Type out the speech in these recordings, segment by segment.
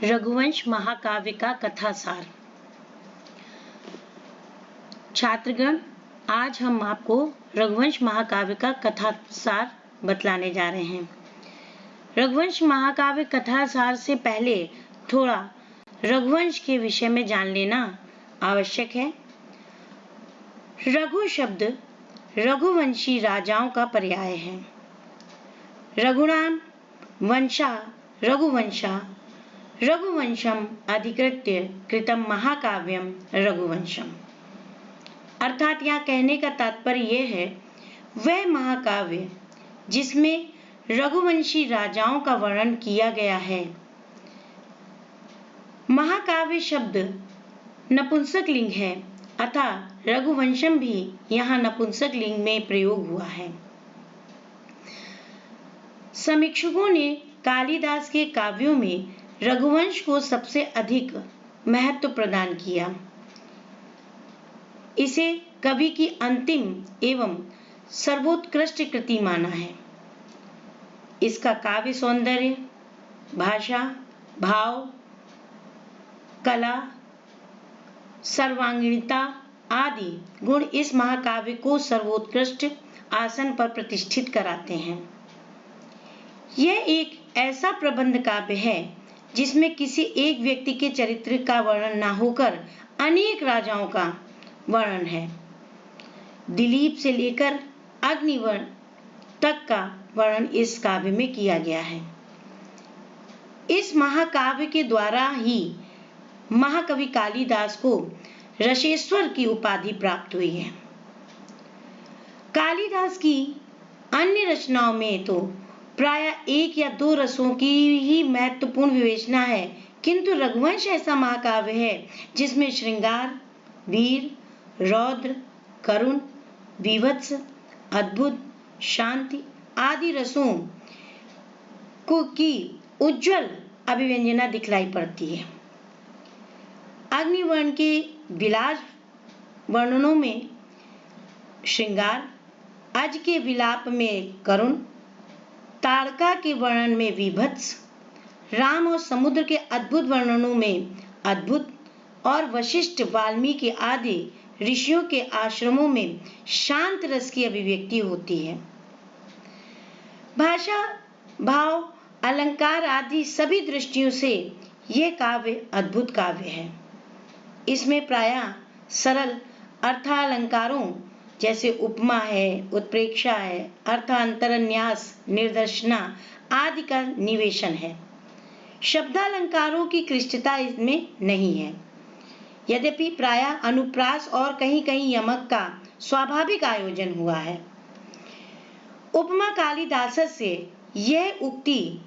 रघुवंश महाकाव्य का कथासार। छात्रगण, आज हम आपको रघुवंश महाकाव्य का कथासार बतलाने जा रहे हैं। रघुवंश महाकाव्य कथासार से पहले थोड़ा रघुवंश के विषय में जान लेना आवश्यक है। रघु शब्द रघुवंशी राजाओं का पर्याय है। रघुणाम वंशा रघुवंशा रघुवंशम अधिकृत्य कृतम महाकाव्यम रघुवंशम। अर्थात यहाँ कहने का तात्पर्य यह है, वह महाकाव्य जिसमें रघुवंशी राजाओं का वर्णन किया गया है। महाकाव्य शब्द नपुंसक लिंग है, अतः रघुवंशम भी यहाँ नपुंसक लिंग में प्रयोग हुआ है। समीक्षकों ने कालिदास के काव्यों में रघुवंश को सबसे अधिक महत्व प्रदान किया। इसे कवि की अंतिम एवं सर्वोत्कृष्ट कृति माना है। इसका काव्य सौंदर्य, भाषा, भाव, कला, सर्वांगीणता आदि गुण इस महाकाव्य को सर्वोत्कृष्ट आसन पर प्रतिष्ठित कराते हैं। यह एक ऐसा प्रबंध काव्य है जिसमें किसी एक व्यक्ति के चरित्र का वर्णन न होकर अनेक राजाओं का वर्णन है। दिलीप से लेकर अग्निवर्ण तक का वर्णन इस काव्य में किया गया है। इस महाकाव्य के द्वारा ही महाकवि कालिदास को रसेश्वर की उपाधि प्राप्त हुई है। कालिदास की अन्य रचनाओं में तो प्राय एक या दो रसों की ही महत्वपूर्ण विवेचना है, किंतु रघुवंश ऐसा महाकाव्य है जिसमें श्रृंगार, वीर, रौद्र, करुण, वीभत्स, अद्भुत, शांति आदि रसों की उज्जवल अभिव्यंजना दिखलाई पड़ती है। अग्निवर्ण के विलास वर्णनों में श्रृंगार, अज के विलाप में करुण, ताड़का के वर्णन में वीभत्स, राम और समुद्र के अद्भुत वर्णनों में अद्भुत और वशिष्ठ, वाल्मीकि आदि ऋषियों के आश्रमों में शांत रस की अभिव्यक्ति होती है। भाषा, भाव, अलंकार आदि सभी दृष्टियों से यह काव्य अद्भुत काव्य है। इसमें प्रायः सरल अर्थालंकारों जैसे उपमा है, उत्प्रेक्षा है, अर्थांतरन्यास, निर्देशना आदि का निवेशन है। शब्दालंकारों की क्लिष्टता इसमें नहीं है, यद्यपि प्रायः अनुप्रास और कहीं कहीं यमक का स्वाभाविक आयोजन हुआ है। उपमा कालिदास से यह उक्ति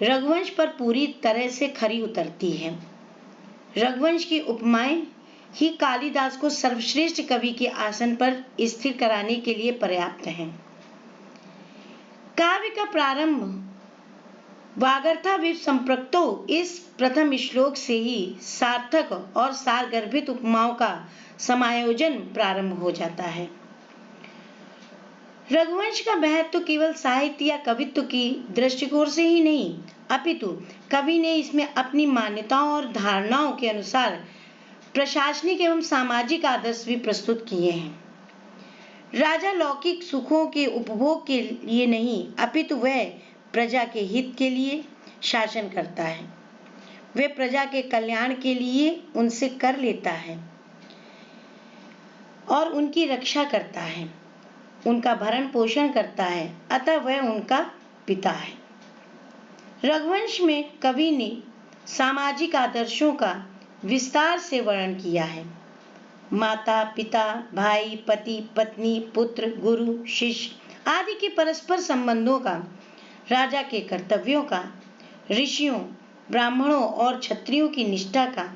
रघुवंश पर पूरी तरह से खरी उतरती है। रघुवंश की उपमाएं ही कालिदास को सर्वश्रेष्ठ कवि के आसन पर स्थिर कराने के लिए पर्याप्त हैं। काव्य का प्रारंभ वागर्थाविव संपृक्तो इस प्रथम श्लोक से ही सार्थक और सारगर्भित उपमाओं का समायोजन प्रारंभ हो जाता है। रघुवंश का महत्व तो केवल साहित्य या कवित्व की दृष्टिकोण से ही नहीं, अपितु कवि ने इसमें अपनी मान्यताओं और धारणाओं के अनुसार प्रशासनिक एवं सामाजिक आदर्श भी प्रस्तुत किए हैं। राजा लौकिक सुखों के उपभोग के लिए नहीं, अपितु वह प्रजा के हित के लिए शासन करता है। वह प्रजा के कल्याण के लिए उनसे कर लेता है और उनकी रक्षा करता है, उनका भरण पोषण करता है, अतः वह उनका पिता है। रघुवंश में कवि ने सामाजिक आदर्शों का विस्तार से वर्णन किया है। माता, पिता, भाई, पति, पत्नी, पुत्र, गुरु, शिष्य आदि के परस्पर संबंधों का, राजा के कर्तव्यों का, ऋषियों, ब्राह्मणों और क्षत्रियों की निष्ठा का,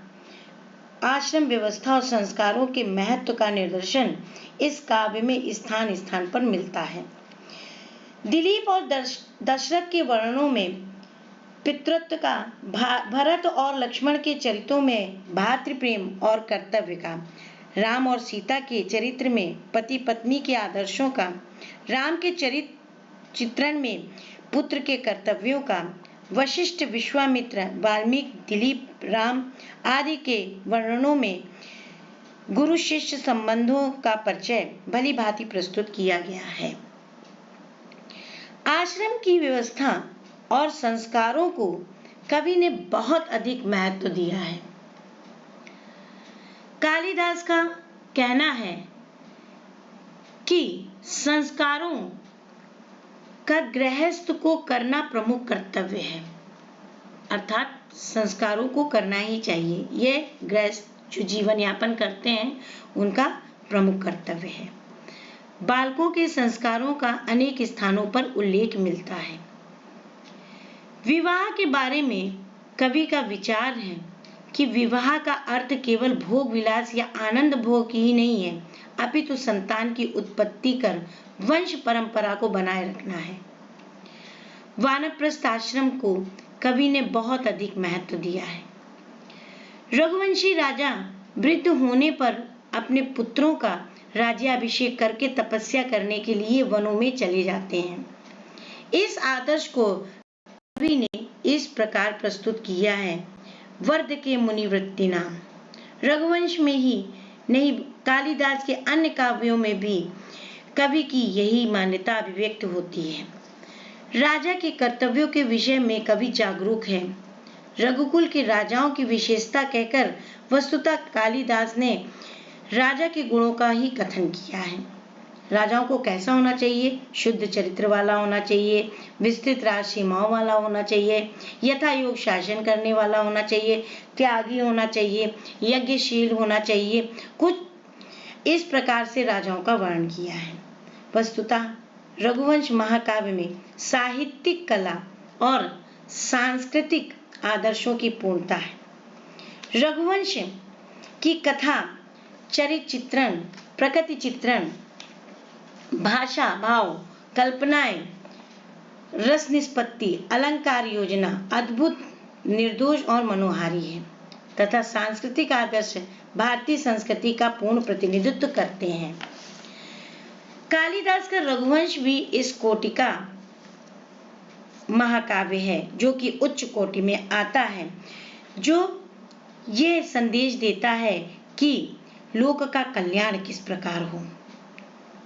आश्रम व्यवस्था और संस्कारों के महत्व का निदर्शन इस काव्य में स्थान स्थान पर मिलता है। दिलीप और दशरथ के वर्णनों में पितृत्व का, भरत और लक्ष्मण के चरित्रों में भातृप्रेम और कर्तव्य का, राम और सीता के चरित्र में पति पत्नी के आदर्शों का, राम के चित्रण में पुत्र के कर्तव्यों का, वशिष्ठ, विश्वामित्र, वाल्मीकि, दिलीप, राम आदि के वर्णनों में गुरु शिष्य संबंधों का परिचय भली भांति प्रस्तुत किया गया है। आश्रम की व्यवस्था और संस्कारों को कवि ने बहुत अधिक महत्व दिया है। कालिदास का कहना है कि संस्कारों का गृहस्थ को करना प्रमुख कर्तव्य है, अर्थात संस्कारों को करना ही चाहिए। यह गृहस्थ जो जीवन यापन करते हैं उनका प्रमुख कर्तव्य है। बालकों के संस्कारों का अनेक स्थानों पर उल्लेख मिलता है। विवाह के बारे में कवि का विचार है कि विवाह का अर्थ केवल भोग विलास या आनंद भोग ही नहीं है, अपितु संतान की उत्पत्ति कर वंश परंपरा को बनाए रखना है। वानप्रस्थ आश्रम को कवि ने बहुत अधिक महत्व दिया है। रघुवंशी राजा वृद्ध होने पर अपने पुत्रों का राज्याभिषेक करके तपस्या करने के लिए वनों में चले जाते हैं। इस आदर्श को कवि ने इस प्रकार प्रस्तुत किया है। वर्ध के मुनिवृत्ति नाम। रघुवंश में ही नहीं, कालिदास के अन्य काव्यों में भी कवि की यही मान्यता अभिव्यक्त होती है। राजा के कर्तव्यों के विषय में कवि जागरूक है। रघुकुल के राजाओं की विशेषता कहकर वस्तुतः कालिदास ने राजा के गुणों का ही कथन किया है। राजाओं को कैसा होना चाहिए? शुद्ध चरित्र वाला होना चाहिए, विस्तृत राज सीमाओं वाला होना चाहिए, यथा योग शासन करने वाला होना चाहिए, त्यागी होना चाहिए, यज्ञशील होना चाहिए। कुछ इस प्रकार से राजाओं का वर्णन किया है। वस्तुतः रघुवंश महाकाव्य में साहित्यिक कला और सांस्कृतिक आदर्शों की पूर्णता है। रघुवंश की कथा, चरित्र चित्रण, प्रकृति चित्रण, भाषा, भाव, कल्पनाएं, रस निष्पत्ति, अलंकार योजना अद्भुत, निर्दोष और मनोहारी है तथा सांस्कृतिक आदर्श भारतीय संस्कृति का पूर्ण प्रतिनिधित्व करते हैं। कालिदास का रघुवंश भी इस कोटि का महाकाव्य है, जो कि उच्च कोटि में आता है, जो ये संदेश देता है कि लोक का कल्याण किस प्रकार हो।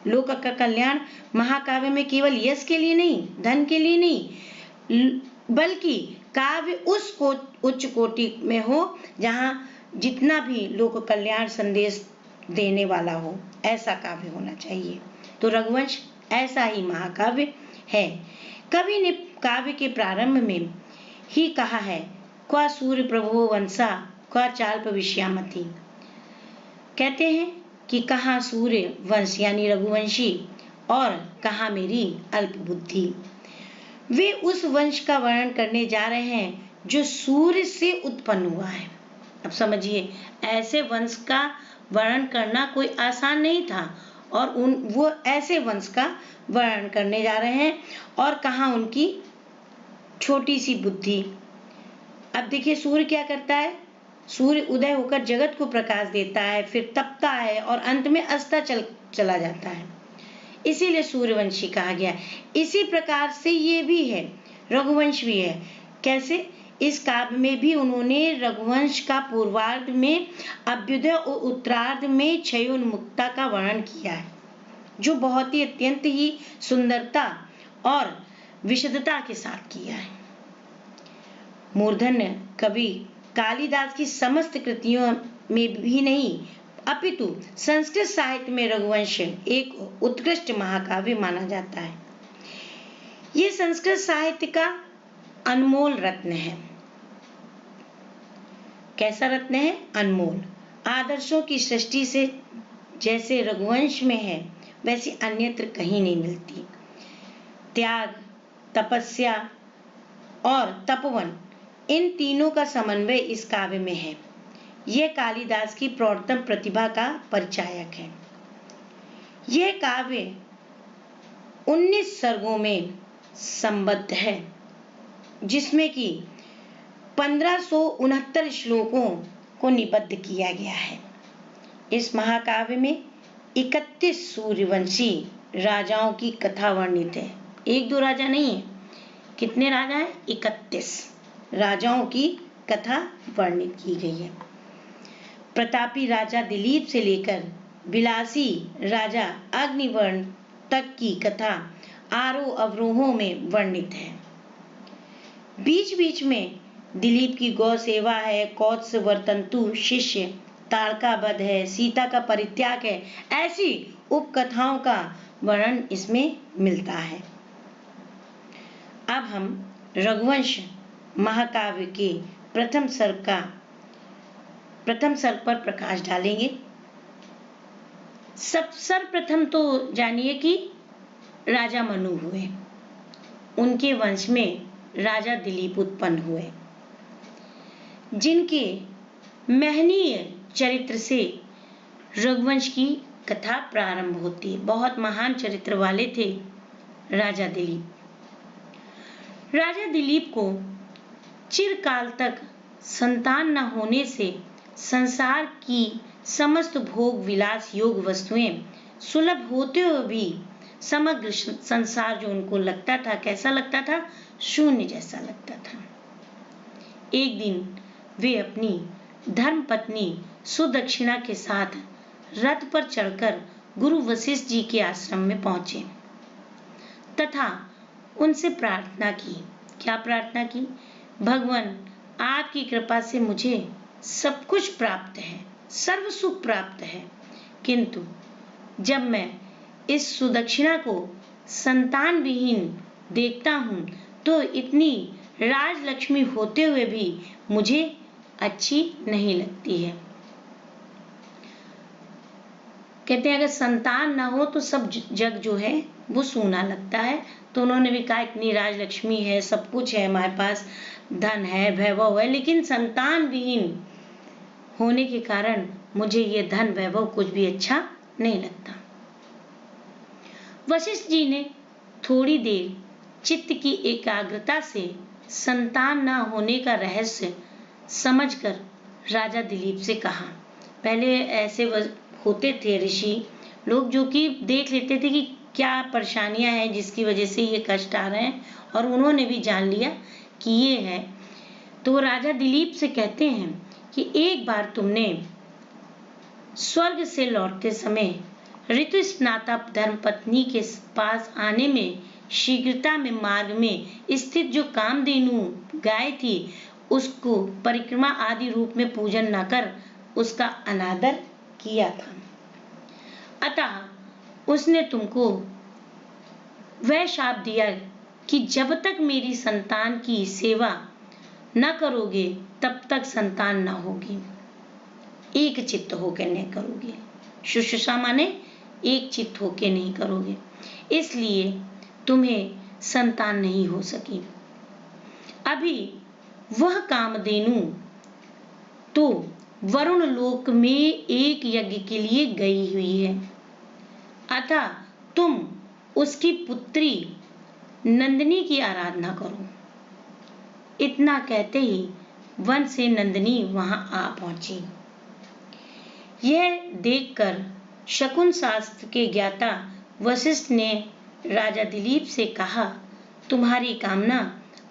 लोक का कल्याण महाकाव्य में केवल यश के लिए नहीं, धन के लिए नहीं, बल्कि काव्य उस उच्च कोटि में हो जहाँ जितना भी लोक कल्याण संदेश देने वाला हो, ऐसा काव्य होना चाहिए। तो रघुवंश ऐसा ही महाकाव्य है। कवि ने काव्य के प्रारंभ में ही कहा है, क्वा सूर्य प्रभो वंशा क्वा चाल्प विषयामती। कहते हैं कि कहाँ सूर्य वंश यानी रघुवंशी और कहाँ मेरी अल्प बुद्धि। वे उस वंश का वर्णन करने जा रहे हैं जो सूर्य से उत्पन्न हुआ है। अब समझिए, ऐसे वंश का वर्णन करना कोई आसान नहीं था और वो ऐसे वंश का वर्णन करने जा रहे हैं और कहाँ उनकी छोटी सी बुद्धि। अब देखिए, सूर्य क्या करता है? सूर्य उदय होकर जगत को प्रकाश देता है, फिर तपता है और अंत में अस्ता चला जाता है, इसीलिए सूर्यवंशी कहा गया। इसी प्रकार से ये भी है, रघुवंश भी है। कैसे? इस काव्य में भी उन्होंने रघुवंश का पूर्वार्ध में अभ्युदय और उत्तरार्ध में क्षयोन्मुक्ता का वर्णन किया है, जो बहुत ही अत्यंत ही सुंदरता और विशदता के साथ किया है। मूर्धन्य कवि कालिदास की समस्त कृतियों में भी नहीं, अपितु संस्कृत साहित्य में रघुवंश एक उत्कृष्ट महाकाव्य माना जाता है। ये संस्कृत साहित्य का अनमोल रत्न है। कैसा रत्न है? अनमोल। आदर्शों की सृष्टि से जैसे रघुवंश में है, वैसी अन्यत्र कहीं नहीं मिलती। त्याग, तपस्या और तपोवन, इन तीनों का समन्वय इस काव्य में है। यह कालिदास की प्रौढ़तम प्रतिभा का परिचायक है। यह काव्य 19 सर्गों में संबद्ध है, जिसमें कि 1569 श्लोकों को निबद्ध किया गया है। इस महाकाव्य में 31 सूर्यवंशी राजाओं की कथा वर्णित है। एक दो राजा नहीं है, कितने राजा हैं? 31 राजाओं की कथा वर्णित की गई है। प्रतापी राजा दिलीप से लेकर विलासी राजा अग्निवर्ण तक की कथा आरोह अवरोहों में वर्णित है। बीच बीच में दिलीप की गौ सेवा है, कौत्स वर्तंतु शिष्य, ताड़का वध है, सीता का परित्याग है, ऐसी उपकथाओं का वर्णन इसमें मिलता है। अब हम रघुवंश महाकाव्य के प्रथम सर्ग पर प्रकाश डालेंगे। सर्वप्रथम तो जानिए कि राजा मनु हुए, उनके वंश में राजा दिलीप उत्पन्न हुए, जिनके महनीय चरित्र से रघुवंश की कथा प्रारंभ होती है। बहुत महान चरित्र वाले थे राजा दिलीप। राजा दिलीप को चिरकाल तक संतान न होने से संसार की समस्त भोग विलास योग वस्तुएं सुलभ होते हुए भी समग्र संसार जो उनको लगता था, कैसा लगता था? शून्य जैसा लगता था। एक दिन वे अपनी धर्म पत्नी सुदक्षिणा के साथ रथ पर चढ़कर गुरु वशिष्ठ जी के आश्रम में पहुंचे तथा उनसे प्रार्थना की। क्या प्रार्थना की? भगवान, आपकी कृपा से मुझे सब कुछ प्राप्त है, सर्व सुख प्राप्त है, किंतु जब मैं इस सुदक्षिणा को संतान विहीन देखता हूँ तो इतनी राजलक्ष्मी होते हुए भी मुझे अच्छी नहीं लगती है। कहते हैं अगर संतान ना हो तो सब जग जो है वो सूना लगता है। तो उन्होंने भी कहा इतनी राजलक्ष्मी है, सब कुछ है हमारे पास, धन है, वैभव है, लेकिन संतान विहीन होने के कारण मुझे ये धन वैभव कुछ भी अच्छा नहीं लगता। वशिष्ठ जी ने थोड़ी देर चित्त की एकाग्रता से संतान न होने का रहस्य समझकर राजा दिलीप से कहा। पहले ऐसे होते थे ऋषि लोग जो कि देख लेते थे कि क्या परेशानियां हैं जिसकी वजह से ये कष्ट आ रहे हैं, और उन्होंने भी जान लिया कि ये है। तो राजा दिलीप से कहते हैं कि एक बार तुमने स्वर्ग से लौटते समय ऋतु स्नाता धर्मपत्नी के पास आने में शीघ्रता में मार्ग में स्थित जो कामधेनु गाय थी उसको परिक्रमा आदि रूप में पूजन न कर उसका अनादर किया था, अतः उसने तुमको वह शाप दिया कि जब तक मेरी संतान की सेवा न करोगे तब तक संतान न होगी, एक चित्त होकर नहीं करोगे। शुश्रूषा माने एक चित्त होकर नहीं करोगे, इसलिए तुम्हें संतान नहीं हो सकी। अभी वह कामधेनु तो वरुण लोक में एक यज्ञ के लिए गई हुई है, अतः तुम उसकी पुत्री नंदिनी की आराधना करो। इतना कहते ही वन से नंदिनी वहां आ पहुंची। यह देखकर शकुन शास्त्र के ज्ञाता वशिष्ठ ने राजा दिलीप से कहा, तुम्हारी कामना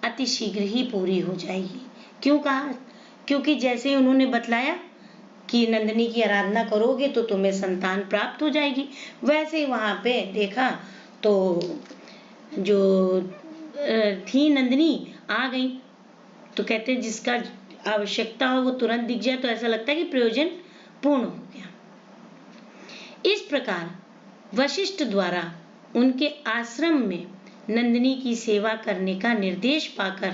अति शीघ्र ही पूरी हो जाएगी। क्यों कहा? क्योंकि जैसे उन्होंने बतलाया कि नंदिनी की आराधना करोगे तो तुम्हें संतान प्राप्त हो जाएगी, वैसे वहां पे देखा तो जो थी नंदिनी आ गई। तो कहते हैं जिसका आवश्यकता हो वो तुरंत दिख जाए तो ऐसा लगता है कि प्रयोजन पूर्ण हो गया। इस प्रकार वशिष्ठ द्वारा उनके आश्रम में नंदिनी की सेवा करने का निर्देश पाकर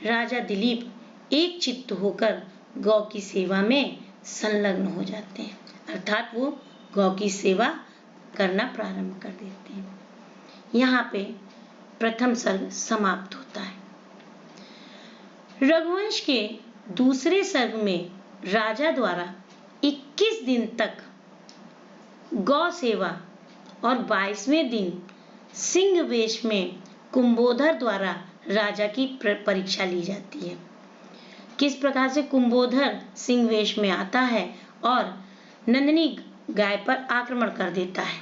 राजा दिलीप एक चित्त होकर गौ की सेवा में संलग्न हो जाते हैं, अर्थात वो गौ की सेवा करना प्रारंभ कर देते हैं। यहाँ पे प्रथम सर्ग समाप्त होता है। रघुवंश के दूसरे सर्ग में राजा द्वारा 21 दिन तक गौ सेवा और 22वें दिन सिंह वेश में कुंभोधर द्वारा राजा की परीक्षा ली जाती है। किस प्रकार से कुंभोधर सिंह वेश में आता है और नंदिनी गाय पर आक्रमण कर देता है।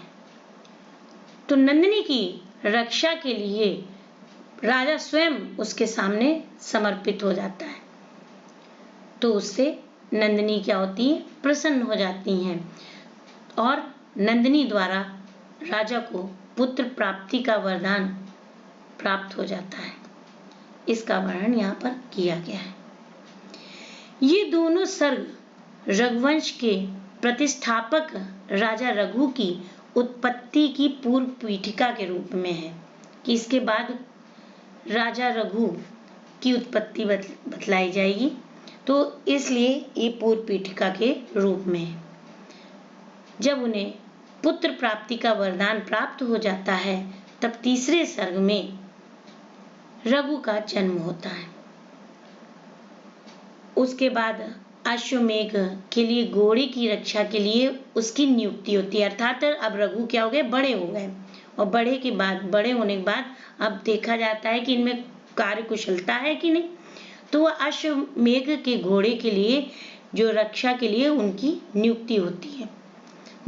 तो नंदिनी की रक्षा के लिए राजा स्वयं उसके सामने समर्पित हो जाता है। तो उससे नंदिनी क्या होती है, प्रसन्न हो जाती हैं और नंदिनी द्वारा राजा को पुत्र प्राप्ति का वरदान प्राप्त हो जाता है। इसका वर्णन यहाँ पर किया गया है। ये दोनों सर्ग रघुवंश के प्रतिष्ठापक राजा रघु की उत्पत्ति की पूर्व पीठिका के रूप में है कि इसके बाद राजा रघु की उत्पत्ति बतलाई जाएगी, तो इसलिए ये पूर्व पीठिका के रूप में है। जब उन्हें पुत्र प्राप्ति का वरदान प्राप्त हो जाता है तब तीसरे सर्ग में रघु का जन्म होता है। उसके बाद अश्वमेघ के लिए घोड़े की रक्षा के लिए उसकी नियुक्ति होती है। अर्थात अब रघु क्या हो गए, बड़े हो गए और बड़े होने के बाद अब देखा जाता है कि इनमें कार्य कुशलता है कि नहीं, तो वह अश्वमेघ के घोड़े के लिए जो रक्षा के लिए उनकी नियुक्ति होती है।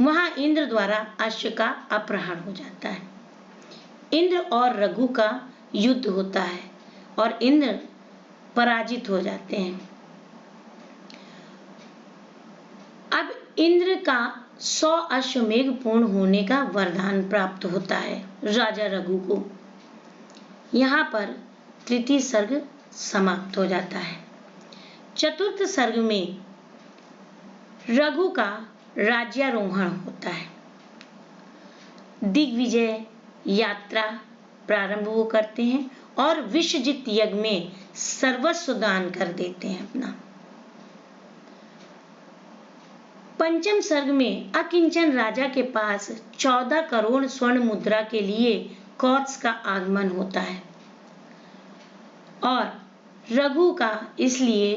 वहां इंद्र द्वारा अश्व का अपहरण हो जाता है। इंद्र और रघु का युद्ध होता है और इंद्र पराजित हो जाते हैं। अब इंद्र का 100 अश्वमेघ पूर्ण होने का वरदान प्राप्त होता है राजा रघु को। यहाँ पर तृतीय सर्ग समाप्त हो जाता है। चतुर्थ सर्ग में रघु का राज्यारोहण होता है। दिग्विजय यात्रा प्रारंभ वो करते हैं और विश्वजित यज्ञ में सर्वस्व दान कर देते हैं अपना। पंचम सर्ग में अकिंचन राजा के पास 14 करोड़ स्वर्ण मुद्रा के लिए कौत्स का आगमन होता है और रघु का इसलिए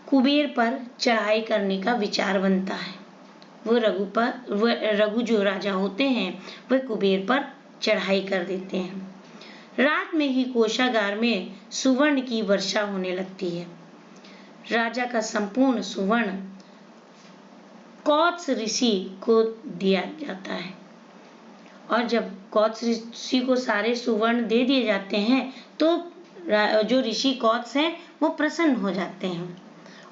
कुबेर पर चढ़ाई करने का विचार बनता है। रघु जो राजा होते हैं वह कुबेर पर चढ़ाई कर देते हैं। रात में ही कोषागार में सुवर्ण की वर्षा होने लगती है। राजा का संपूर्ण सुवर्ण कौत्स ऋषि को दिया जाता है और जब कौत्स ऋषि को सारे सुवर्ण दे दिए जाते हैं तो जो ऋषि कौत्स हैं वो प्रसन्न हो जाते हैं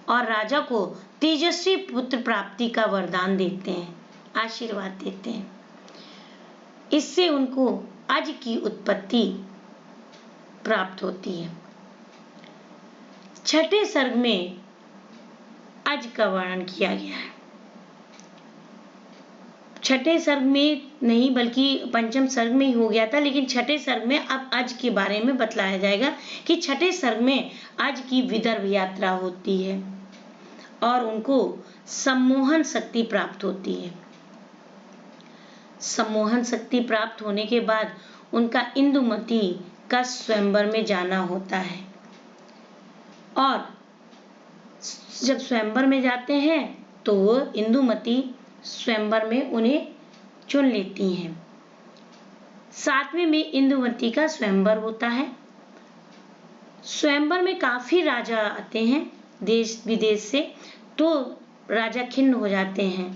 और राजा को तेजस्वी पुत्र प्राप्ति का वरदान देते हैं, आशीर्वाद देते हैं। इससे उनको अज की उत्पत्ति प्राप्त होती है। छठे सर्ग में अज का वर्णन किया गया है। छठे सर्ग में नहीं बल्कि पंचम सर्ग में ही हो गया था, लेकिन छठे सर्ग में अब अज के बारे में बतलाया जाएगा कि छठे सर्ग में अज की विदर्भ यात्रा होती है और उनको सम्मोहन शक्ति प्राप्त होती है। सम्मोहन शक्ति प्राप्त होने के बाद उनका इंदुमती का स्वयंवर में जाना होता है और जब स्वयंवर में जाते हैं तो वो इंदुमती स्वयंवर में उन्हें चुन लेती हैं। 7वें में इंदुमती का स्वयंवर होता है। स्वयंवर में काफी राजा आते हैं देश विदेश से, तो राजा खिन्न हो जाते हैं।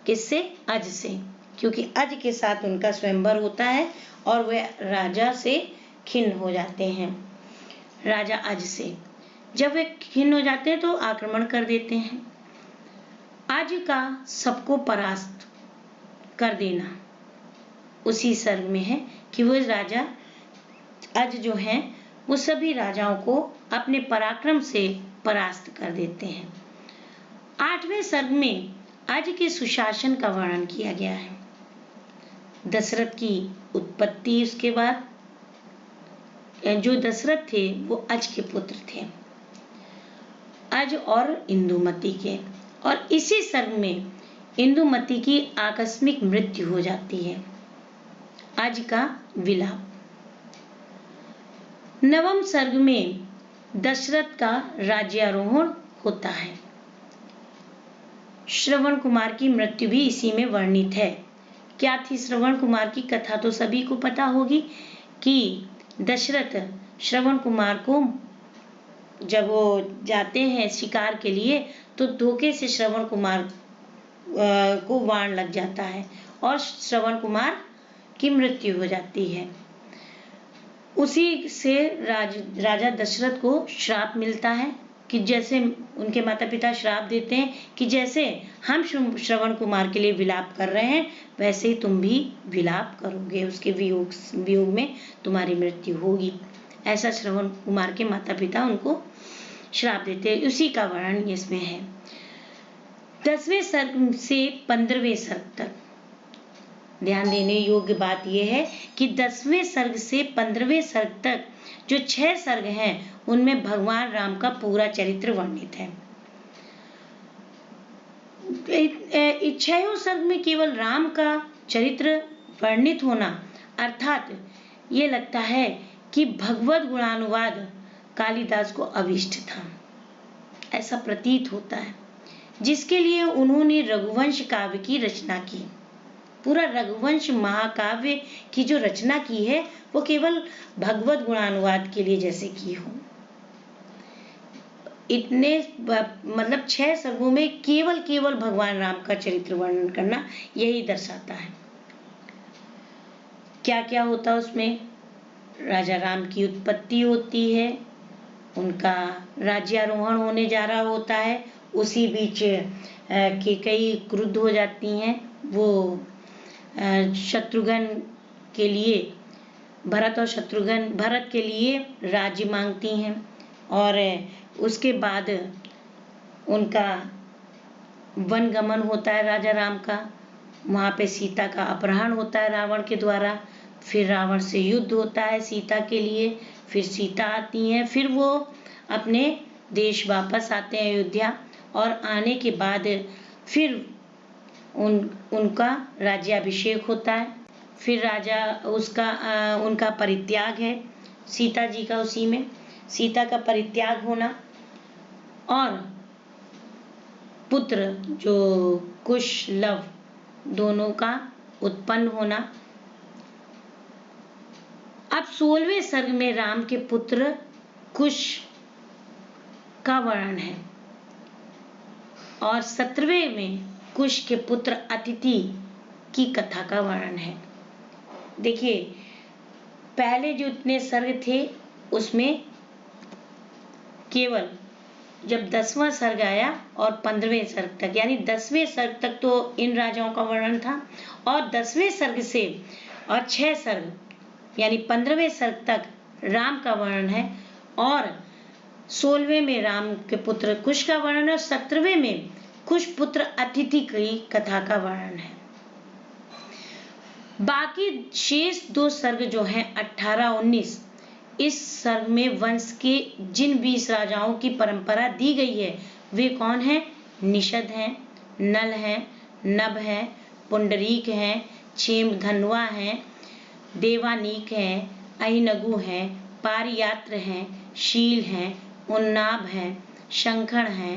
किससे? अज से, क्योंकि अज के साथ उनका स्वयंवर होता है और वे राजा से खिन्न हो जाते हैं। राजा अज से जब वे खिन्न हो जाते हैं तो आक्रमण कर देते हैं। अज का सबको परास्त कर देना उसी सर्ग में है कि वो राजा अज जो हैं वो सभी राजाओं को अपने पराक्रम से परास्त कर देते हैं। 8वें सर्ग में अज के सुशासन का वर्णन किया गया है। दशरथ की उत्पत्ति, उसके बाद जो दशरथ थे वो अज के पुत्र थे, अज और इंदुमती के, और इसी सर्ग में इंदुमती की आकस्मिक मृत्यु हो जाती है। अज का विलाप। 9वें सर्ग में दशरथ का राज्यारोहण होता है। श्रवण कुमार की मृत्यु भी इसी में वर्णित है। क्या थी श्रवण कुमार की कथा तो सभी को पता होगी कि दशरथ श्रवण कुमार को जब वो जाते हैं शिकार के लिए तो धोखे से श्रवण कुमार को बाण लग जाता है और श्रवण कुमार की मृत्यु हो जाती है। उसी से राजा दशरथ को श्राप मिलता है कि जैसे उनके माता पिता श्राप देते हैं कि जैसे हम श्रवण कुमार के लिए विलाप कर रहे हैं वैसे ही तुम भी विलाप करोगे, उसके वियोग में तुम्हारी मृत्यु होगी। ऐसा श्रवण कुमार के माता पिता उनको श्राप देते हैं। उसी का वर्णन इसमें है। 10वें सर्ग से 15वें सर्ग तक ध्यान देने योग्य बात यह है कि 10वें सर्ग से 15वें सर्ग तक जो 6 सर्ग हैं उनमें भगवान राम का पूरा चरित्र वर्णित है। 6 सर्ग में केवल राम का चरित्र वर्णित होना अर्थात ये लगता है कि भगवत गुणानुवाद कालिदास को अभिष्ट था, ऐसा प्रतीत होता है, जिसके लिए उन्होंने रघुवंश काव्य की रचना की। पूरा रघुवंश महाकाव्य की जो रचना की है वो केवल भगवत गुणानुवाद के लिए जैसे की हो। इतने मतलब 6 सर्गों में केवल भगवान राम का चरित्र वर्णन करना यही दर्शाता है। क्या क्या होता उसमें? राजा राम की उत्पत्ति होती है, उनका राज्यारोहण होने जा रहा होता है, उसी बीच कैकेयी क्रुद्ध हो जाती हैं, वो शत्रुघ्न के लिए भरत के लिए राज्य मांगती हैं और उसके बाद उनका वन गमन होता है राजा राम का। वहाँ पे सीता का अपहरण होता है रावण के द्वारा, फिर रावण से युद्ध होता है सीता के लिए, फिर सीता आती हैं, फिर वो अपने देश वापस आते हैं अयोध्या और आने के बाद फिर उनका राज्याभिषेक होता है। फिर उनका परित्याग है सीता जी का, उसी में सीता का परित्याग होना और पुत्र जो कुश लव दोनों का उत्पन्न होना। अब 16वें सर्ग में राम के पुत्र कुश का वर्णन है और 17वें में कुश के पुत्र अतिथि की कथा का वर्णन है। देखिए पहले जो इतने सर्ग थे उसमें केवल जब 10वां सर्ग आया और 15वें सर्ग तक यानी 10वें सर्ग तक तो इन राजाओं का वर्णन था और 10वें सर्ग से और 6 सर्ग यानी 15वें सर्ग तक राम का वर्णन है और 16वें में राम के पुत्र कुश का वर्णन है और 17वें में कुश पुत्र अतिथि की कथा का वर्णन है। बाकी शेष 2 सर्ग जो हैं 18-19, इस सर्ग में वंश के जिन 20 राजाओं की परंपरा दी गई है वे कौन हैं? निषद हैं, नल हैं, नभ हैं, पुंडरीक हैं, क्षेमधन्वा हैं, देवानीक हैं, अहिनगु हैं, पारियात्र हैं, शील हैं, उन्नाभ हैं, शंखण हैं,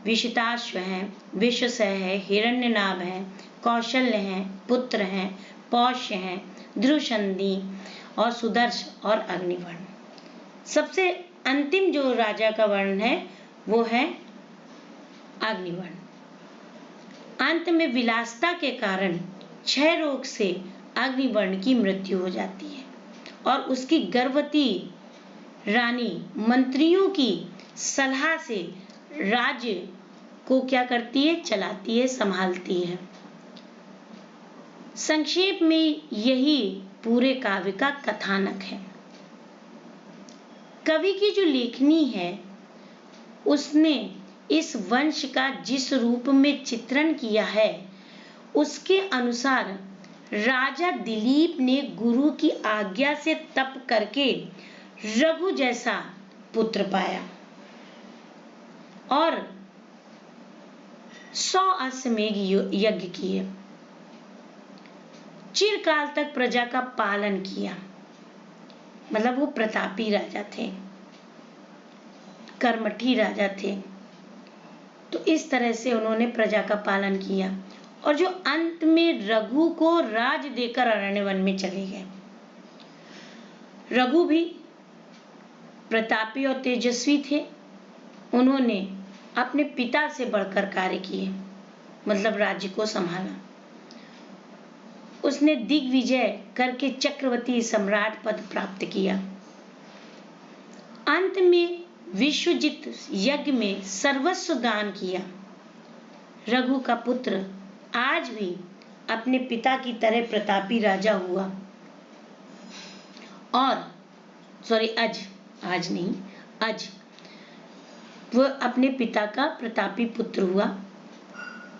विशिताश्व हैं, विश्वसह है, हिरण्यनाभ हैं, कौशल्य हैं, पुत्र हैं, पौष्य हैं, ध्रुवसंधि और सुदर्श और अग्निवर्ण। सबसे अंतिम जो राजा का वर्णन है वो है अग्निवर्ण। अंत में विलासता के कारण क्षय रोग से अग्निवर्ण की मृत्यु हो जाती है और उसकी गर्भवती रानी मंत्रियों की सलाह से राज्य को क्या करती है? चलाती है, संभालती है। संक्षेप में यही पूरे काव्य का कथानक है। कवि की जो लेखनी है उसने इस वंश का जिस रूप में चित्रण किया है उसके अनुसार राजा दिलीप ने गुरु की आज्ञा से तप करके रघु जैसा पुत्र पाया और 100 अश्वमेध यज्ञ किए, चिरकाल तक प्रजा का पालन किया। मतलब वो प्रतापी राजा थे, कर्मठी राजा थे। तो इस तरह से उन्होंने प्रजा का पालन किया और जो अंत में रघु को राज देकर अरण्यवन में चले गए। रघु भी प्रतापी और तेजस्वी थे, उन्होंने अपने पिता से बढ़कर कार्य किए, मतलब राज्य को संभाला। उसने दिग्विजय करके चक्रवर्ती सम्राट पद प्राप्त किया अंत में विश्वजित यज्ञ में सर्वस्व दान किया। रघु का पुत्र आज भी अपने पिता की तरह प्रतापी राजा हुआ और आज वह अपने पिता का प्रतापी पुत्र हुआ।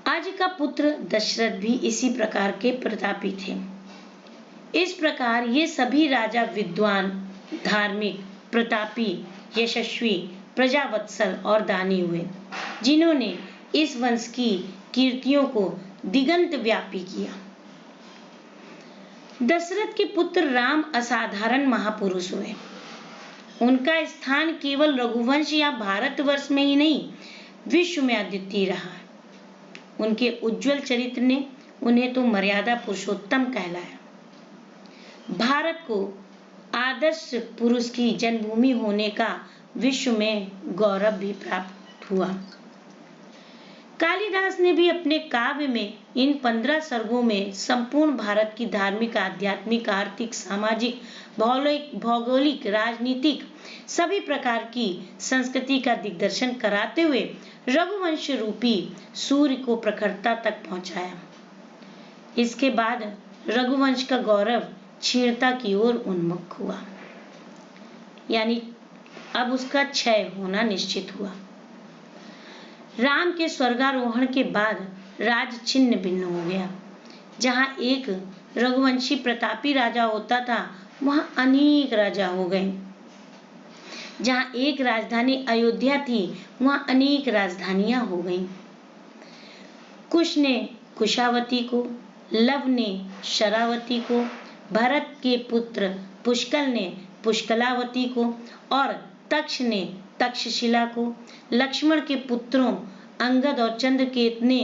आज का पुत्र दशरथ भी इसी प्रकार के प्रतापी थे। इस प्रकार ये सभी राजा विद्वान, धार्मिक, प्रतापी, यशस्वी, प्रजावत्सल और दानी हुए, जिन्होंने इस वंश की कीर्तियों को दिगंत व्यापी किया। दशरथ के पुत्र राम असाधारण महापुरुष हुए। उनका स्थान केवल रघुवंश या भारतवर्ष में ही नहीं, विश्व में अद्वितीय रहा है। उनके उज्जवल चरित्र ने उन्हें तो मर्यादा पुरुषोत्तम कहलाया। भारत को आदर्श पुरुष की जन्मभूमि होने का विश्व में गौरव भी प्राप्त हुआ। कालिदास ने भी अपने काव्य में इन 15 सर्गों में संपूर्ण भारत की धार्मिक, आध्यात्मिक, आर्थिक, सामाजिक, भौगोलिक, राजनीतिक सभी प्रकार की संस्कृति का दिग्दर्शन कराते हुए रघुवंश रूपी सूर्य को प्रखरता तक पहुंचाया। इसके बाद रघुवंश का गौरव क्षीणता की ओर उन्मुख हुआ, यानी अब उसका क्षय होना निश्चित हुआ। राम के स्वर्गारोहण के बाद राज छिन्न भिन्न हो गया। जहां एक रघुवंशी प्रतापी राजा होता था, वहां अनेक राजा हो गए। जहां एक राजधानी अयोध्या थी, वहां अनेक राजधानियां हो गईं। कुश ने कुशावती को, लव ने शरावती को, भरत के पुत्र पुष्कल ने पुष्कलावती को और तक्ष ने तक्षशिला को, लक्ष्मण के पुत्रों अंगद और चंद्रकेत ने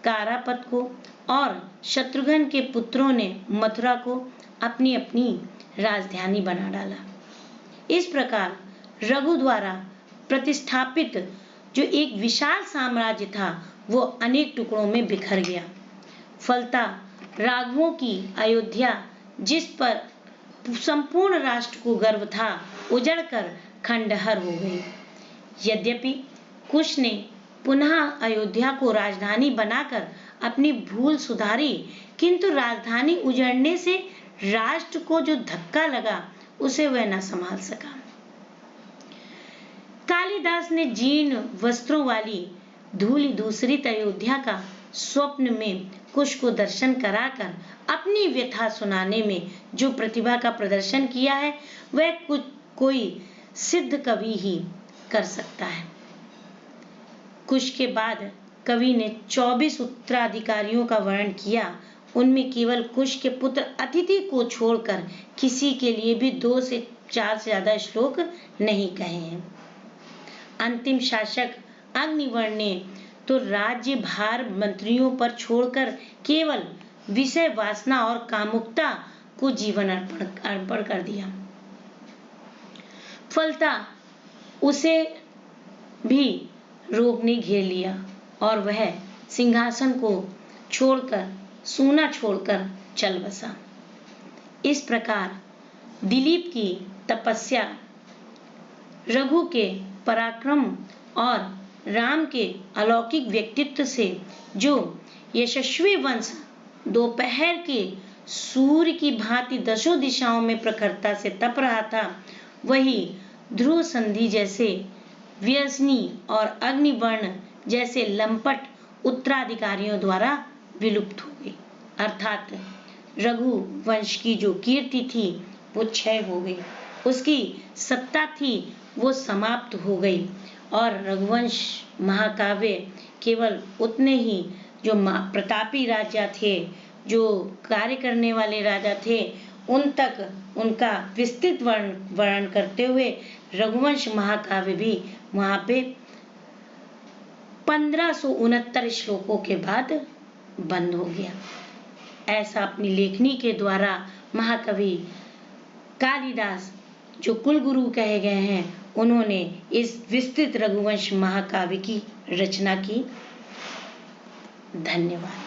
कारापत को और शत्रुघ्न के पुत्रों ने मथुरा को अपनी अपनी राजधानी बना डाला। इस प्रकार रघु द्वारा प्रतिष्ठापित जो एक विशाल साम्राज्य था, वो अनेक टुकड़ों में बिखर गया। फलतः राघवों की अयोध्या, जिस पर संपूर्ण राष्ट्र को गर्व था, उजड़कर खंडहर हो गई। यद्यपि कुश ने पुनः अयोध्या को राजधानी बनाकर अपनी भूल सुधारी, किंतु राजधानी उजड़ने से राष्ट्र को जो धक्का लगा, उसे वह न संभाल सका। कालिदास ने जीर्ण वस्त्रों वाली धूलि दूसरित अयोध्या का स्वप्न में कुश को दर्शन कराकर अपनी व्यथा सुनाने में जो प्रतिभा का प्रदर्शन किया है, वह कोई सिद्ध कवि ही कर सकता है। कुश के बाद कवि ने 24 उत्तराधिकारियों का वर्णन किया। उनमें केवल कुश के पुत्र अतिथि को छोड़कर किसी के लिए भी 2 से 4 से ज्यादा श्लोक नहीं कहे हैं। अंतिम शासक अग्निवर्ण ने तो राज्य भार मंत्रियों पर छोड़कर केवल विषय वासना और कामुकता को जीवन अर्पण कर दिया। फलतः उसे भी रोग ने घेर लिया और वह सिंहासन को छोड़कर, सूना छोड़कर चल बसा। इस प्रकार दिलीप की तपस्या, रघु के पराक्रम और राम के अलौकिक व्यक्तित्व से जो यशस्वी वंश दोपहर के सूर्य की भांति 10 दिशाओं में प्रखरता से तप रहा था, वही ध्रुव संधि जैसे व्यसनी और अग्निवर्ण जैसे लंपट उत्तराधिकारियों द्वारा विलुप्त हो गई। अर्थात रघु वंश की जो कीर्ति थी, वो क्षय हो गई, उसकी सत्ता थी, वो समाप्त हो गई और रघुवंश महाकाव्य केवल उतने ही जो प्रतापी राजा थे, जो कार्य करने वाले राजा थे, उन तक उनका विस्तृत वर्णन करते हुए रघुवंश महाकाव्य भी वहां पे 1569 श्लोकों के बाद बंद हो गया। ऐसा अपनी लेखनी के द्वारा महाकवि कालिदास, जो कुलगुरु कहे गए हैं, उन्होंने इस विस्तृत रघुवंश महाकाव्य की रचना की। धन्यवाद।